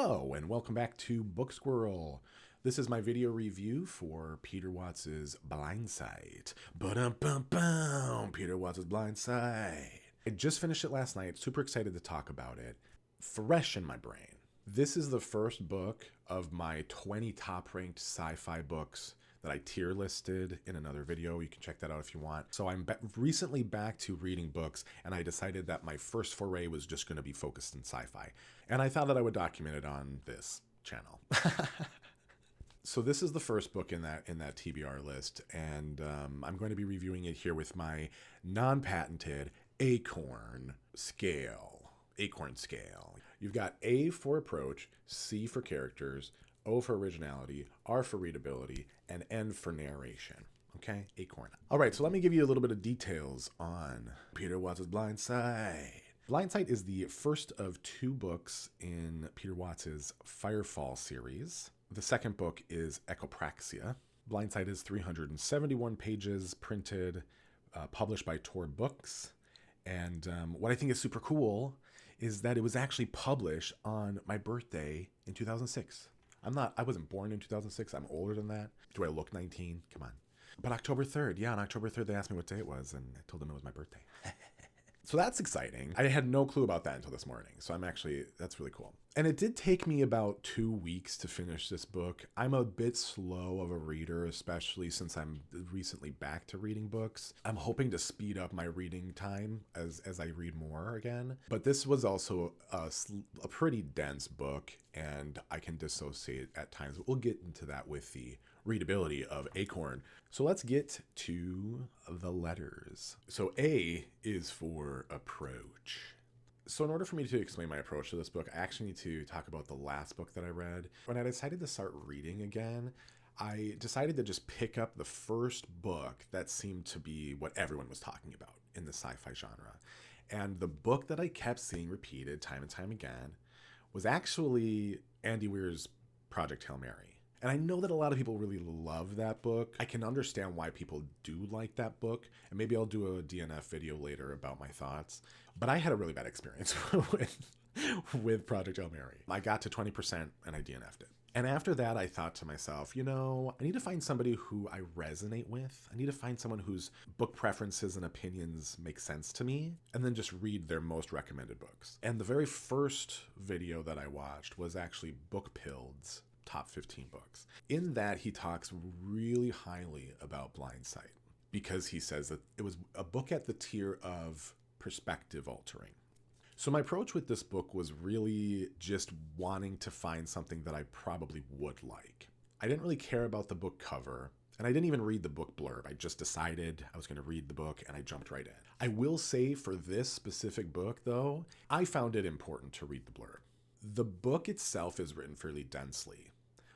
Hello, and welcome back to BookSquirrel. This is my video review for Peter Watts' Blindsight. Ba-dum-bum-bum, Peter Watts' Blindsight. I just finished it last night, super excited to talk about it. Fresh in my brain. This is the first book of my 20 top-ranked sci-fi books that I tier listed in another video. You can check that out if you want. So I'm recently back to reading books, and I decided that my first foray was just going to be focused in sci-fi. And I thought that I would document it on this channel. So this is the first book in that TBR list, and I'm going to be reviewing it here with my non-patented ACORN scale. ACORN scale. You've got A for approach, C for characters, O for originality, R for readability, and N for narration. Okay, ACORN. All right, so let me give you a little bit of details on Peter Watts' Blindsight. Blindsight is the first of two books in Peter Watts' Firefall series. The second book is Echopraxia. Blindsight is 371 pages, printed, published by Tor Books. And what I think is super cool is that it was actually published on my birthday in 2006. I wasn't born in 2006. I'm older than that. Do I look 19? Come on. But October 3rd. Yeah, on October 3rd, they asked me what day it was, and I told them it was my birthday. So that's exciting. I had no clue about that until this morning. So that's really cool. And it did take me about 2 weeks to finish this book. I'm a bit slow of a reader, especially since I'm recently back to reading books. I'm hoping to speed up my reading time as I read more again. But this was also a pretty dense book, and I can dissociate at times. We'll get into that with the readability of ACORN. So let's get to the letters. So A is for approach. So in order for me to explain my approach to this book, I actually need to talk about the last book that I read. When I decided to start reading again, I decided to just pick up the first book that seemed to be what everyone was talking about in the sci-fi genre. And the book that I kept seeing repeated time and time again was actually Andy Weir's Project Hail Mary. And I know that a lot of people really love that book. I can understand why people do like that book. And maybe I'll do a DNF video later about my thoughts. But I had a really bad experience with Project Hail Mary. I got to 20% and I DNF'd it. And after that, I thought to myself, I need to find somebody who I resonate with. I need to find someone whose book preferences and opinions make sense to me, and then just read their most recommended books. And the very first video that I watched was actually BookPilled's top 15 books. In that, he talks really highly about Blindsight because he says that it was a book at the tier of perspective altering. So my approach with this book was really just wanting to find something that I probably would like. I didn't really care about the book cover, and I didn't even read the book blurb. I just decided I was going to read the book, and I jumped right in. I will say for this specific book, though, I found it important to read the blurb. The book itself is written fairly densely,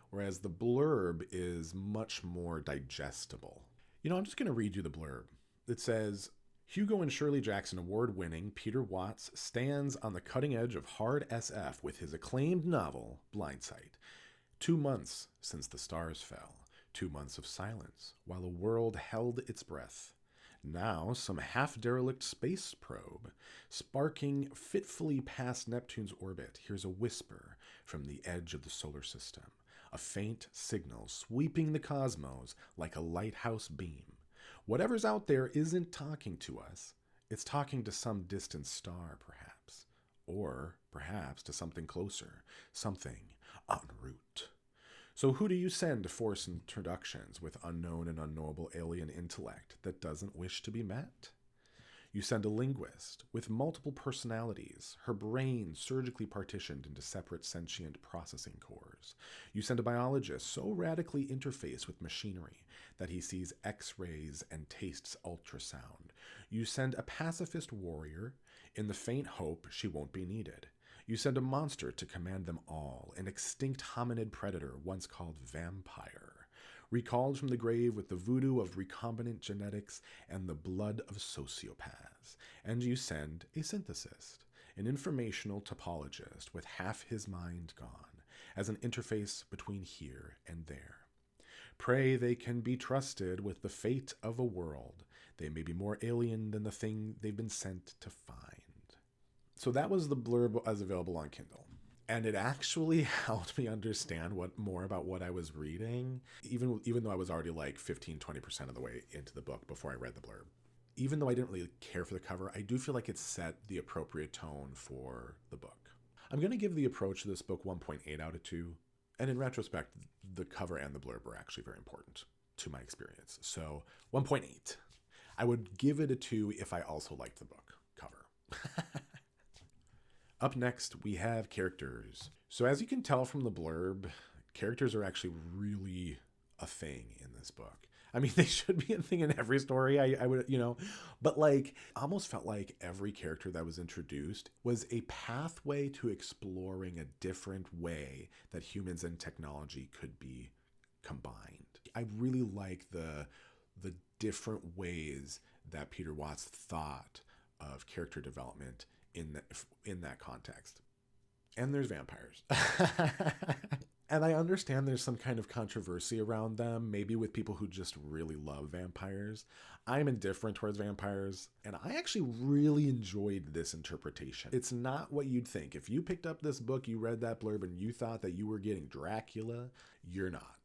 whereas the blurb is much more digestible. I'm just going to read you the blurb. It says, Hugo and Shirley Jackson award-winning Peter Watts stands on the cutting edge of hard SF with his acclaimed novel, Blindsight. 2 months since the stars fell. 2 months of silence while the world held its breath. Now, some half-derelict space probe, sparking fitfully past Neptune's orbit, hears a whisper from the edge of the solar system. A faint signal sweeping the cosmos like a lighthouse beam. Whatever's out there isn't talking to us. It's talking to some distant star, perhaps. Or, perhaps, to something closer. Something en route. So who do you send to force introductions with unknown and unknowable alien intellect that doesn't wish to be met? You send a linguist with multiple personalities, her brain surgically partitioned into separate sentient processing cores. You send a biologist so radically interfaced with machinery that he sees X-rays and tastes ultrasound. You send a pacifist warrior in the faint hope she won't be needed. You send a monster to command them all, an extinct hominid predator once called vampire, recalled from the grave with the voodoo of recombinant genetics and the blood of sociopaths. And you send a synthesist, an informational topologist with half his mind gone, as an interface between here and there. Pray they can be trusted with the fate of a world. They may be more alien than the thing they've been sent to find. So that was the blurb as available on Kindle. And it actually helped me understand more about what I was reading, even though I was already like 15-20% of the way into the book before I read the blurb. Even though I didn't really care for the cover, I do feel like it set the appropriate tone for the book. I'm going to give the approach to this book 1.8 out of 2. And in retrospect, the cover and the blurb were actually very important to my experience. So 1.8. I would give it a 2 if I also liked the book cover. Up next, we have characters. So as you can tell from the blurb, characters are actually really a thing in this book. I mean, they should be a thing in every story, I would, but like, almost felt like every character that was introduced was a pathway to exploring a different way that humans and technology could be combined. I really like the different ways that Peter Watts thought of character development in that context. And there's vampires. And I understand there's some kind of controversy around them, maybe with people who just really love vampires. I'm indifferent towards vampires, and I actually really enjoyed this interpretation. It's not what you'd think. If you picked up this book, you read that blurb, and you thought that you were getting Dracula, you're not.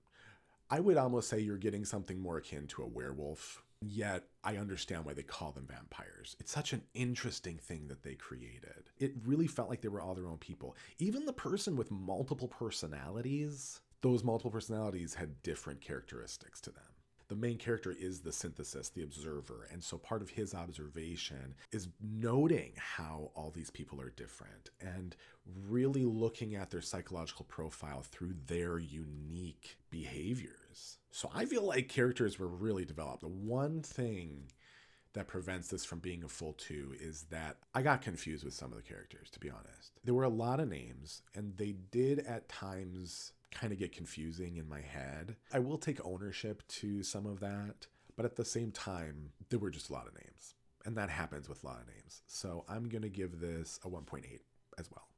I would almost say you're getting something more akin to a werewolf, yet I understand why they call them vampires. It's such an interesting thing that they created. It really felt like they were all their own people. Even the person with multiple personalities, those multiple personalities had different characteristics to them. The main character is the synthesis, the observer, and so part of his observation is noting how all these people are different and really looking at their psychological profile through their unique behaviors. So I feel like characters were really developed. The one thing that prevents this from being a full 2 is that I got confused with some of the characters, to be honest. There were a lot of names, and they did at times kind of get confusing in my head. I will take ownership to some of that, but at the same time, there were just a lot of names, and that happens with a lot of names. So I'm going to give this a 1.8 as well,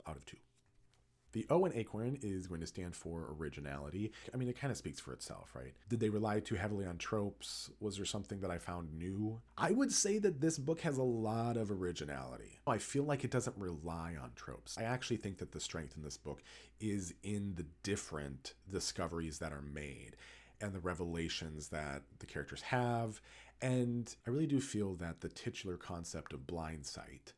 out of 2. The O in ACORN is going to stand for originality. I mean, it kind of speaks for itself, right? Did they rely too heavily on tropes? Was there something that I found new? I would say that this book has a lot of originality. I feel like it doesn't rely on tropes. I actually think that the strength in this book is in the different discoveries that are made and the revelations that the characters have. And I really do feel that the titular concept of Blindsight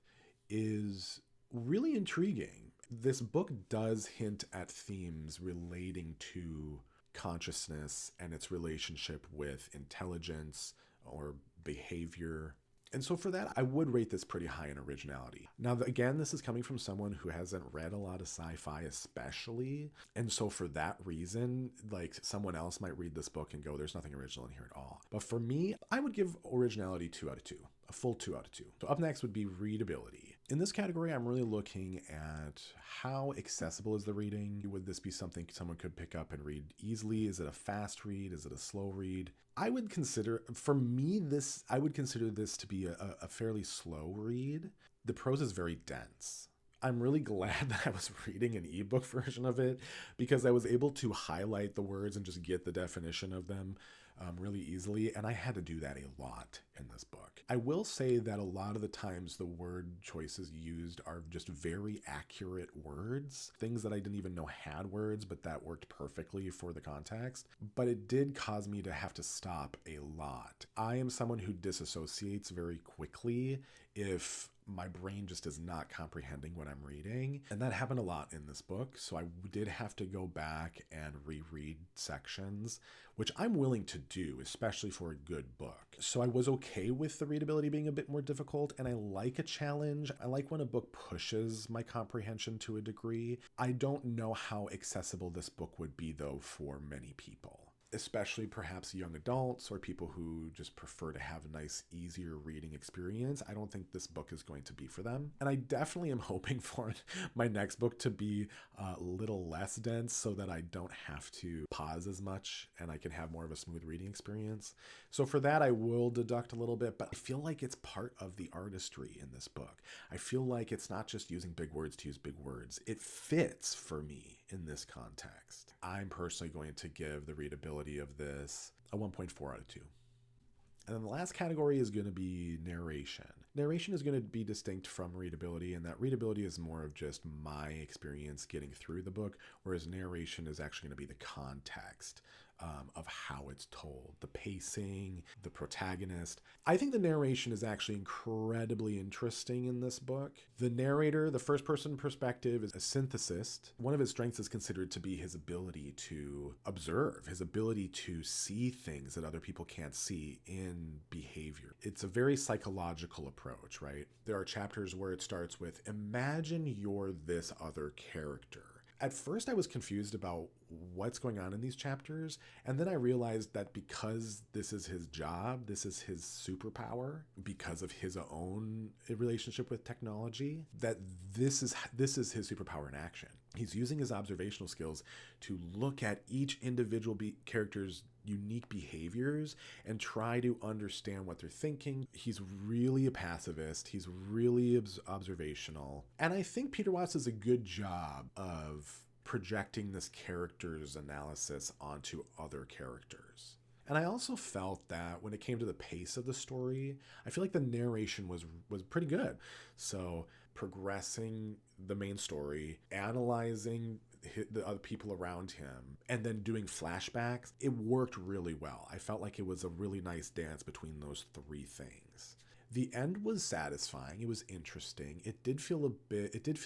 is really intriguing. This book does hint at themes relating to consciousness and its relationship with intelligence or behavior. And so for that, I would rate this pretty high in originality. Now, again, this is coming from someone who hasn't read a lot of sci-fi especially. And so for that reason, like someone else might read this book and go, there's nothing original in here at all. But for me, I would give originality 2 out of 2, a full 2 out of 2. So up next would be readability. In this category, I'm really looking at how accessible is the reading. Would this be something someone could pick up and read easily? Is it a fast read? Is it a slow read? I would consider, for me, I would consider this to be a fairly slow read. The prose is very dense. I'm really glad that I was reading an ebook version of it because I was able to highlight the words and just get the definition of them really easily. And I had to do that a lot in this book. I will say that a lot of the times the word choices used are just very accurate words, things that I didn't even know had words, but that worked perfectly for the context. But it did cause me to have to stop a lot. I am someone who disassociates very quickly if my brain just is not comprehending what I'm reading. And that happened a lot in this book. So I did have to go back and reread sections, which I'm willing to do, especially for a good book. So I was okay with the readability being a bit more difficult. And I like a challenge. I like when a book pushes my comprehension to a degree. I don't know how accessible this book would be, though, for many people, especially perhaps young adults or people who just prefer to have a nice, easier reading experience. I don't think this book is going to be for them. And I definitely am hoping for my next book to be a little less dense so that I don't have to pause as much and I can have more of a smooth reading experience. So for that, I will deduct a little bit, but I feel like it's part of the artistry in this book. I feel like it's not just using big words to use big words. It fits for me in this context. I'm personally going to give the readability of this a 1.4 out of 2. And then the last category is going to be narration. Narration is going to be distinct from readability, and that readability is more of just my experience getting through the book, whereas narration is actually going to be the context of how it's told, the pacing, the protagonist. I think the narration is actually incredibly interesting in this book. The narrator, the first person perspective, is a synthesist. One of his strengths is considered to be his ability to observe, his ability to see things that other people can't see in behavior. It's a very psychological approach, right? There are chapters where it starts with, imagine you're this other character. At first, I was confused about what's going on in these chapters, and then I realized that because this is his job, this is his superpower, because of his own relationship with technology, that this is his superpower in action. He's using his observational skills to look at each individual character's unique behaviors and try to understand what they're thinking. He's really a pacifist. He's really observational. And I think Peter Watts does a good job of projecting this character's analysis onto other characters. And I also felt that when it came to the pace of the story, I feel like the narration was pretty good. So progressing the main story, analyzing the other people around him, and then doing flashbacks, it worked really well. I felt like it was a really nice dance between those three things. The end was satisfying. It was interesting. It did feel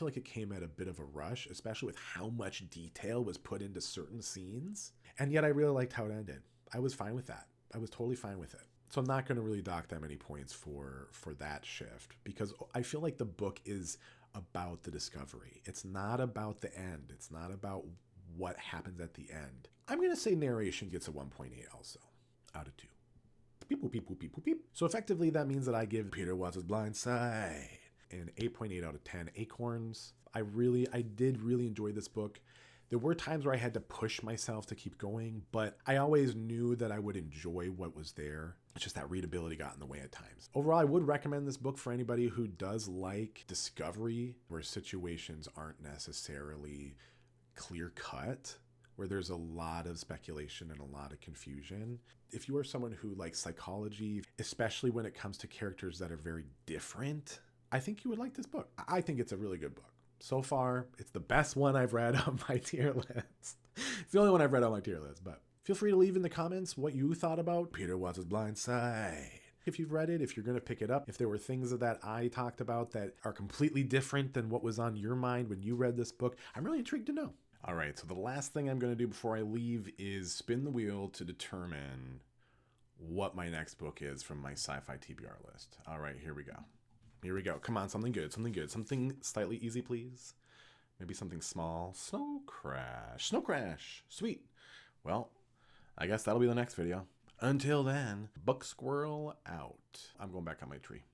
like it came at a bit of a rush, especially with how much detail was put into certain scenes. And yet I really liked how it ended. I was fine with that. I was totally fine with it. So I'm not going to really dock that many points for that shift, because I feel like the book is about the discovery. It's not about the end. It's not about what happens at the end. I'm going to say narration gets a 1.8 also, out of 2. Beep, boop, beep, boop, beep, boop, beep. So effectively, that means that I give Peter Watts' Blindsight an 8.8 out of 10 acorns. I did really enjoy this book. There were times where I had to push myself to keep going, but I always knew that I would enjoy what was there. It's just that readability got in the way at times. Overall, I would recommend this book for anybody who does like discovery, where situations aren't necessarily clear-cut, where there's a lot of speculation and a lot of confusion. If you are someone who likes psychology, especially when it comes to characters that are very different, I think you would like this book. I think it's a really good book. So far, it's the best one I've read on my tier list. It's the only one I've read on my tier list, but feel free to leave in the comments what you thought about Peter Watts' Blindsight. If you've read it, if you're going to pick it up, if there were things that I talked about that are completely different than what was on your mind when you read this book, I'm really intrigued to know. All right, so the last thing I'm going to do before I leave is spin the wheel to determine what my next book is from my sci-fi TBR list. All right, here we go. Here we go. Come on, something good, something good. Something slightly easy, please. Maybe something small. Snow Crash. Snow Crash. Sweet. Well, I guess that'll be the next video. Until then, BookSquirrel out. I'm going back on my tree.